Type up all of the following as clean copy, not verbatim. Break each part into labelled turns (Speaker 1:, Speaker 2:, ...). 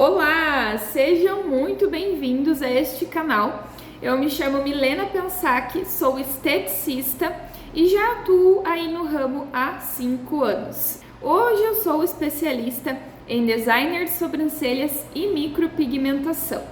Speaker 1: Olá, sejam muito bem-vindos a este canal. Eu me chamo Milena Pensac, sou esteticista e já atuo aí no ramo há 5 anos. Hoje eu sou especialista em designer de sobrancelhas e micropigmentação.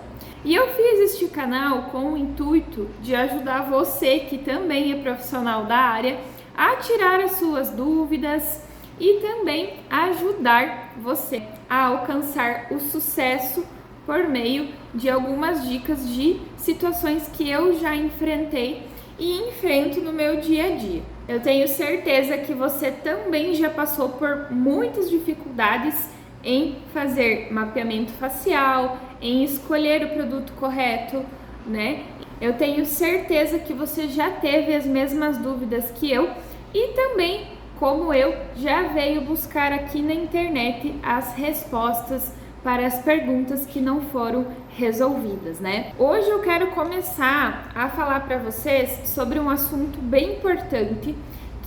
Speaker 1: E eu fiz este canal com o intuito de ajudar você que também é profissional da área a tirar as suas dúvidas e também ajudar você a alcançar o sucesso por meio de algumas dicas de situações que eu já enfrentei e enfrento no meu dia a dia. Eu tenho certeza que você também já passou por muitas dificuldades em fazer mapeamento facial, em escolher o produto correto, né? Eu tenho certeza que você já teve as mesmas dúvidas que eu e também, como eu, já veio buscar aqui na internet as respostas para as perguntas que não foram resolvidas, né? Hoje eu quero começar a falar para vocês sobre um assunto bem importante,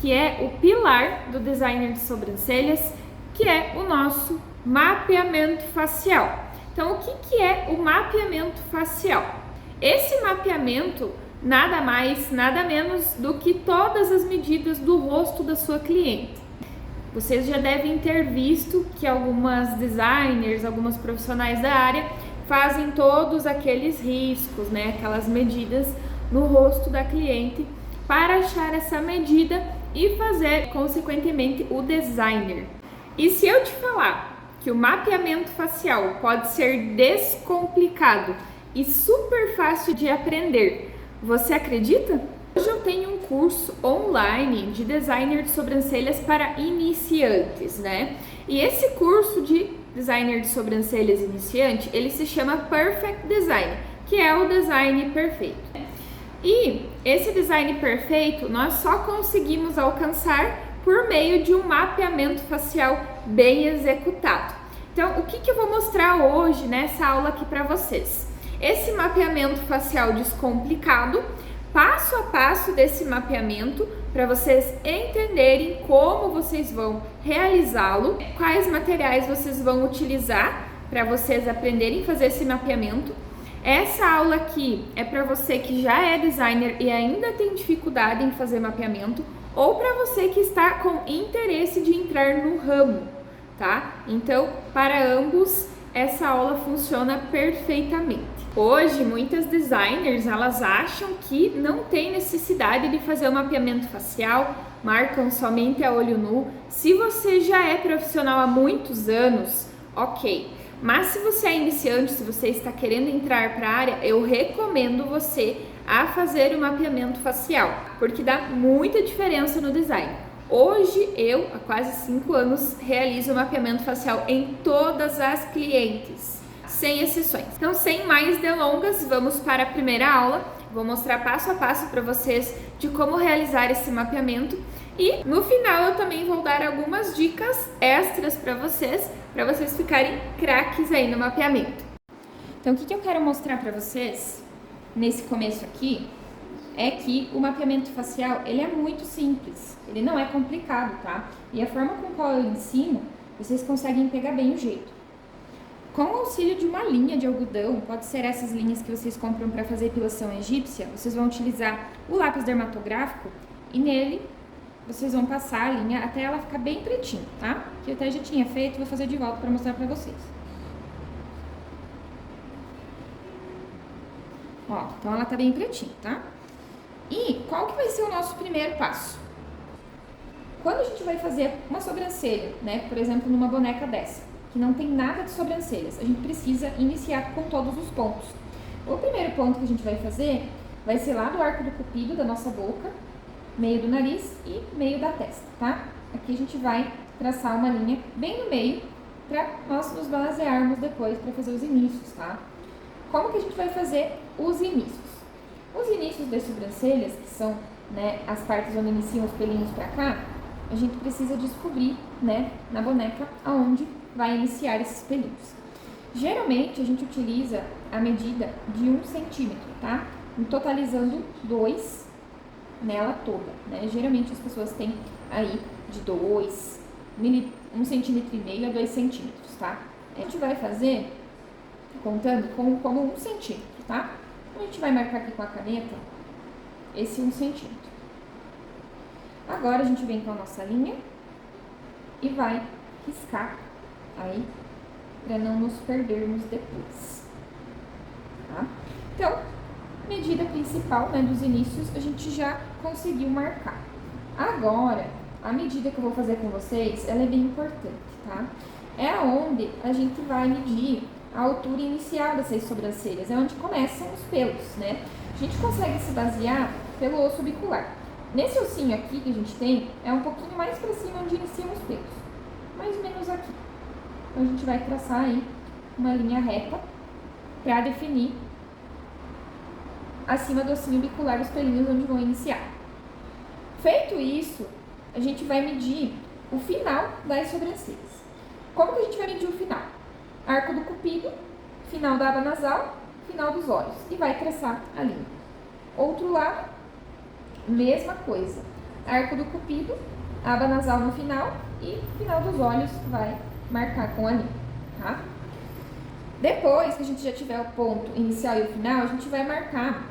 Speaker 1: que é o pilar do designer de sobrancelhas, que é o nosso mapeamento facial. Então, o que é o mapeamento facial? Esse mapeamento nada mais, nada menos do que todas as medidas do rosto da sua cliente. Vocês já devem ter visto que algumas designers, algumas profissionais da área fazem todos aqueles riscos, né, aquelas medidas no rosto da cliente para achar essa medida e fazer, consequentemente, o designer. E se eu te falar que o mapeamento facial pode ser descomplicado e super fácil de aprender, você acredita? Hoje eu tenho um curso online de designer de sobrancelhas para iniciantes, né? E esse curso de designer de sobrancelhas iniciante, ele se chama Perfect Design, que é o design perfeito. E esse design perfeito nós só conseguimos alcançar por meio de um mapeamento facial bem executado. Então, o que eu vou mostrar hoje nessa aula aqui para vocês? Esse mapeamento facial descomplicado, passo a passo desse mapeamento, para vocês entenderem como vocês vão realizá-lo, quais materiais vocês vão utilizar para vocês aprenderem a fazer esse mapeamento. Essa aula aqui é para você que já é designer e ainda tem dificuldade em fazer mapeamento, ou para você que está com interesse de entrar no ramo, tá? Então, para ambos, essa aula funciona perfeitamente. Hoje, muitas designers, elas acham que não tem necessidade de fazer o mapeamento facial, marcam somente a olho nu. Se você já é profissional há muitos anos, ok. Mas se você é iniciante, se você está querendo entrar para a área, eu recomendo você a fazer o mapeamento facial, porque dá muita diferença no design. Hoje, eu, há quase 5 anos, realizo o mapeamento facial em todas as clientes, sem exceções. Então, sem mais delongas, vamos para a primeira aula. Vou mostrar passo a passo para vocês de como realizar esse mapeamento. E no final eu também vou dar algumas dicas extras para vocês ficarem craques aí no mapeamento. Então, o que eu quero mostrar para vocês nesse começo aqui é que o mapeamento facial, ele é muito simples, ele não é complicado, tá? E a forma com qual eu ensino, vocês conseguem pegar bem o jeito. Com o auxílio de uma linha de algodão, pode ser essas linhas que vocês compram para fazer epilação egípcia, vocês vão utilizar o lápis dermatográfico e nele vocês vão passar a linha até ela ficar bem pretinha, tá? Que eu até já tinha feito, vou fazer de volta para mostrar para vocês. Ó, então ela tá bem pretinha, tá? E qual que vai ser o nosso primeiro passo? Quando a gente vai fazer uma sobrancelha, né, por exemplo, numa boneca dessa, que não tem nada de sobrancelhas, a gente precisa iniciar com todos os pontos. O primeiro ponto que a gente vai fazer vai ser lá do arco do cupido da nossa boca, meio do nariz e meio da testa, tá? Aqui a gente vai traçar uma linha bem no meio para nós nos basearmos depois para fazer os inícios, tá? Como que a gente vai fazer os inícios? Os inícios das sobrancelhas, que são, né, as partes onde iniciam os pelinhos para cá, a gente precisa descobrir, né, na boneca aonde vai iniciar esses pelinhos. Geralmente a gente utiliza a medida de 1 centímetro, tá? Totalizando 2 nela toda, né? Geralmente as pessoas têm aí de 1,5 centímetro a 2 centímetros, tá? A gente vai fazer contando como 1 centímetro, tá? Então, a gente vai marcar aqui com a caneta esse 1 centímetro. Agora, a gente vem com a nossa linha e vai riscar aí, para não nos perdermos depois, tá? Então, medida principal, né, dos inícios, a gente já conseguiu marcar. Agora, a medida que eu vou fazer com vocês, ela é bem importante, tá? É onde a gente vai medir a altura inicial dessas sobrancelhas, é onde começam os pelos, né? A gente consegue se basear pelo osso bicular. Nesse ossinho aqui que a gente tem, é um pouquinho mais para cima onde iniciam os pelos, mais ou menos aqui. Então, a gente vai traçar aí uma linha reta para definir acima do ossinho bicular os pelinhos onde vão iniciar. Feito isso, a gente vai medir o final das sobrancelhas. Como que a gente vai medir o final? Arco do cupido, final da aba nasal, final dos olhos. E vai traçar a linha. Outro lado, mesma coisa. Arco do cupido, aba nasal no final e final dos olhos vai marcar com a linha, tá? Depois que a gente já tiver o ponto inicial e o final, a gente vai marcar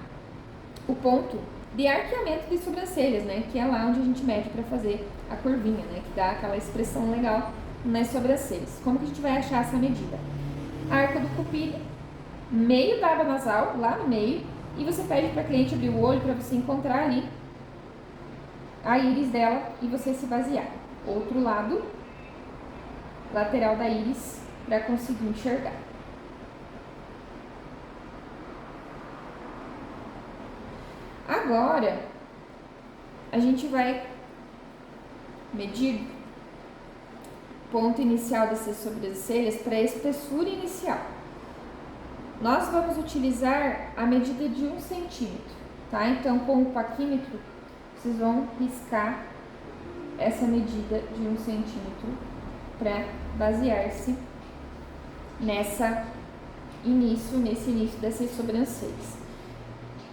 Speaker 1: o ponto de arqueamento de sobrancelhas, né? Que é lá onde a gente mede para fazer a curvinha, né? Que dá aquela expressão legal nas sobrancelhas. Como que a gente vai achar essa medida? Arco do cupido, meio da aba nasal, lá no meio, e você pede para a cliente abrir o olho para você encontrar ali a íris dela e você se basear. Outro lado, lateral da íris, para conseguir enxergar. Agora, a gente vai medir o ponto inicial dessas sobrancelhas para a espessura inicial. Nós vamos utilizar a medida de 1 centímetro, tá? Então, com o paquímetro, vocês vão riscar essa medida de 1 centímetro para basear-se nesse início dessas sobrancelhas.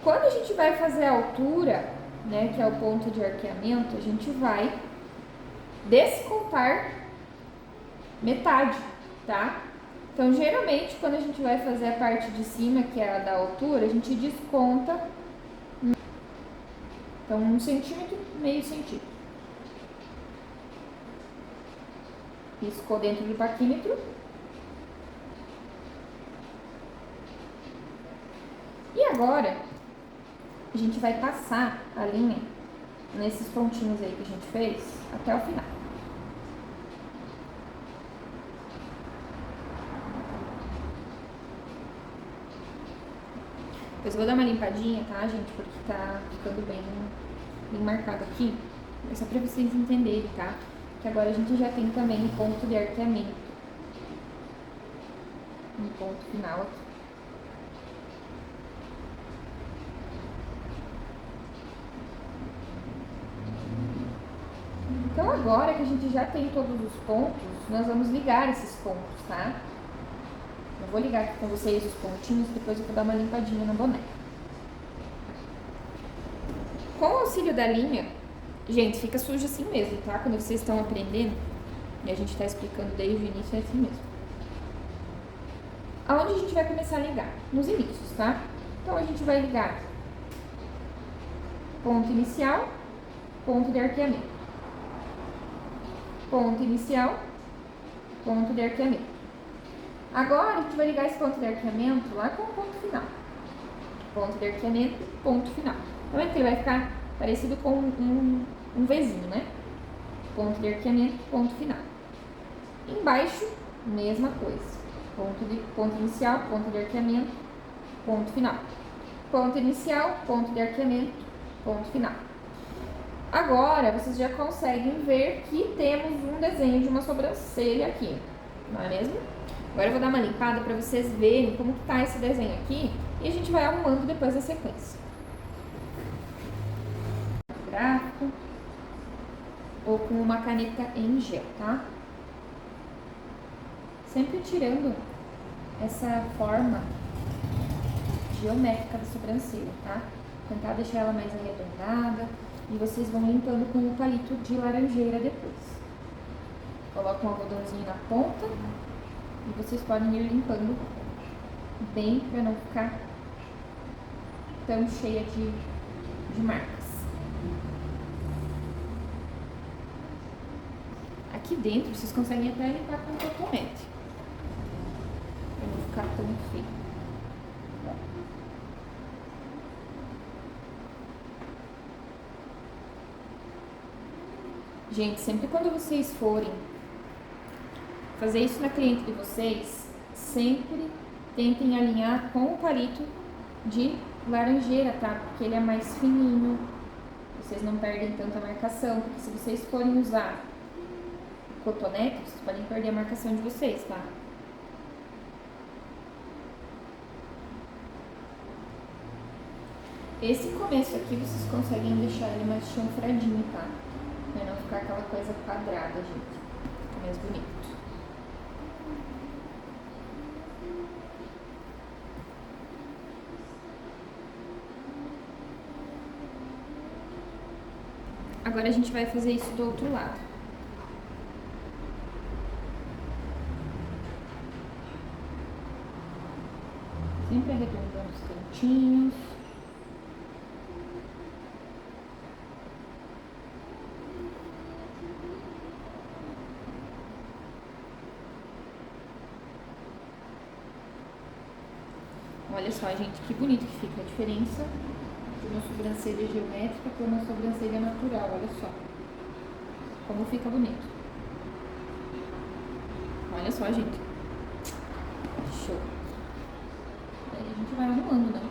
Speaker 1: Quando a gente vai fazer a altura, né, que é o ponto de arqueamento, a gente vai descontar metade, tá? Então, geralmente, quando a gente vai fazer a parte de cima, que é a da altura, a gente desconta, então, 1 centímetro, meio centímetro. Riscou dentro do paquímetro. E agora, a gente vai passar a linha nesses pontinhos aí que a gente fez até o final. Depois eu vou dar uma limpadinha, tá, gente? Porque tá ficando bem marcado aqui. É só pra vocês entenderem, tá? Que agora a gente já tem também o ponto de arqueamento. Um ponto final aqui. Então, agora que a gente já tem todos os pontos, nós vamos ligar esses pontos, tá? Eu vou ligar aqui com vocês os pontinhos, depois eu vou dar uma limpadinha na boneca. Com o auxílio da linha, gente, fica sujo assim mesmo, tá? Quando vocês estão aprendendo, e a gente tá explicando desde o início, é assim mesmo. Aonde a gente vai começar a ligar? Nos inícios, tá? Então, a gente vai ligar ponto inicial, ponto de arqueamento. Ponto inicial, ponto de arqueamento. Agora, a gente vai ligar esse ponto de arqueamento lá com o ponto final. Ponto de arqueamento, ponto final. Tá vendo que ele vai ficar parecido com um Vzinho, né? Ponto de arqueamento, ponto final. Embaixo, mesma coisa. Ponto inicial, ponto de arqueamento, ponto final. Ponto inicial, ponto de arqueamento, ponto final. Agora, vocês já conseguem ver que temos um desenho de uma sobrancelha aqui, não é mesmo? Agora eu vou dar uma limpada para vocês verem como que tá esse desenho aqui e a gente vai arrumando depois a sequência. Gráfico ou com uma caneta em gel, tá? Sempre tirando essa forma geométrica da sobrancelha, tá? Tentar deixar ela mais arredondada e vocês vão limpando com o palito de laranjeira depois. Coloca um algodãozinho na ponta e vocês podem ir limpando bem para não ficar tão cheia de marcas. Aqui dentro vocês conseguem até limpar com cotonete, para não ficar tão feio. Gente, sempre quando vocês forem fazer isso na cliente de vocês, sempre tentem alinhar com o palito de laranjeira, tá? Porque ele é mais fininho, vocês não perdem tanta marcação, porque se vocês forem usar cotonete, vocês podem perder a marcação de vocês, tá? Esse começo aqui vocês conseguem deixar ele mais chanfradinho, tá? Pra não ficar aquela coisa quadrada, gente. Fica mais bonito. Agora a gente vai fazer isso do outro lado. Sempre arredondando os cantinhos. Olha só, gente, que bonito que fica a diferença de uma sobrancelha geométrica para uma sobrancelha natural, olha só. Como fica bonito. Olha só, gente. Show. Aí a gente vai arrumando, né?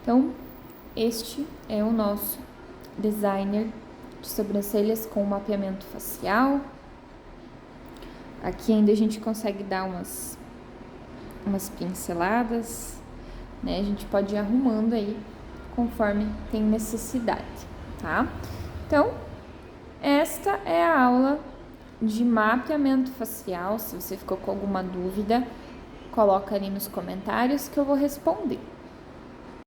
Speaker 1: Então, este é o nosso designer de sobrancelhas com mapeamento facial. Aqui ainda a gente consegue dar umas pinceladas, né? A gente pode ir arrumando aí conforme tem necessidade, tá? Então, esta é a aula de mapeamento facial. Se você ficou com alguma dúvida, coloca ali nos comentários que eu vou responder.